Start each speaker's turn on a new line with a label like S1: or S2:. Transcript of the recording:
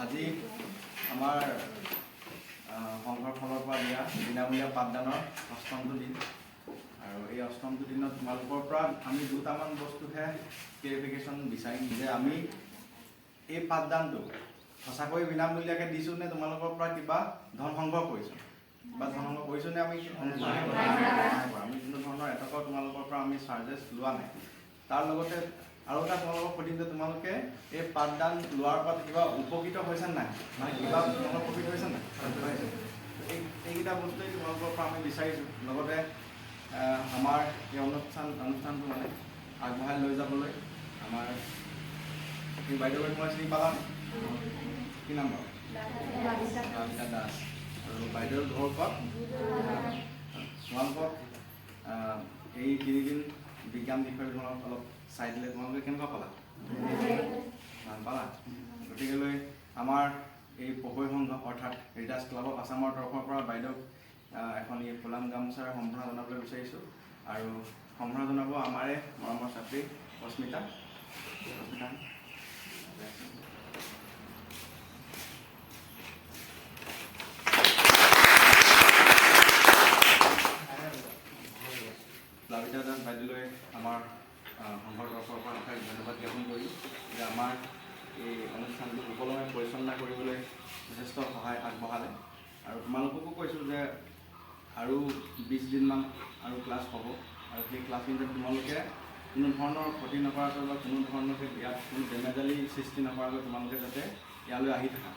S1: আজি আমাৰ সংঘৰ ফালৰ পৰা দিয়া বিনামূলীয়া পাঠদানৰ অষ্টমটো দিন আৰু এই অষ্টমটো দিনত তোমালোকৰ পৰা আমি দুটামান বস্তুহে ক্লেৰিফিকেশ্যন বিচাৰিম যে আমি এই পাঠদানটো সঁচাকৈ বিনামূলীয়াকৈ দিছোঁ নে তোমালোকৰ পৰা কিবা ধন সংগ্ৰহ কৰিছোঁ বা ধন সংগ্ৰহ কৰিছোঁ নে আমি আমি কোনো ধৰণৰ এটকাও তোমালোকৰ পৰা আমি চাৰ্জেছ লোৱা নাই। তাৰ লগতে আৰু এটা তোমালোকক সুধিম যে তোমালোকে এই পাঠদান লোৱাৰ পৰা কিবা উপকৃত হৈছে নাই, মানে কিবা তোমালোক প্ৰফিট হৈছে নাই? এইকেইটা বস্তুৱেই তোমালোকৰ পৰা আমি বিচাৰিছোঁ। লগতে আমাৰ এই অনুষ্ঠানটো মানে আগবঢ়াই লৈ যাবলৈ আমাৰ এই বাইদেউক মই চিনি পালা কি নাম বাৰু? লাভিতা দাস। আৰু বাইদেউৰ ঘৰ ক'ত? তোমালোকক এই তিনিদিন বিজ্ঞান বিষয়খনত অলপ চাই দিলে তোমালোকে কেনেকুৱা পালা? ভাল পালা? গতিকেলৈ আমাৰ এই পঢ়ুৱৈ সংঘ অৰ্থাৎ ৰিডাৰ্ছ ক্লাব অফ আছামৰ তৰফৰ পৰা বাইদেউক এখন এই ফুলাম গামোচাৰে সম্ভাৰ জনাবলৈ বিচাৰিছোঁ আৰু সম্ভাৰ জনাব আমাৰে মৰমৰ ছাত্ৰী অস্মিতা। লাভিতা দাস বাইদেউলৈ আমাৰ সংঘৰ তৰফৰ পৰা ধন্যবাদ জ্ঞাপন কৰি যে আমাৰ এই অনুষ্ঠানটো সুকলমে পৰিচালনা কৰিবলৈ যথেষ্ট সহায় আগবঢ়ালে। আৰু তোমালোককো কৈছোঁ যে আৰু 20 দিনমান আৰু ক্লাছ হ'ব আৰু সেই ক্লাছখিনিত তোমালোকে কোনো ধৰণৰ ক্ষতি নকৰাকৈ বা কোনো ধৰণকে ইয়াত কোনো বেমেজালি সৃষ্টি নকৰাকৈ তোমালোকে যাতে ইয়ালৈ আহি থাকা।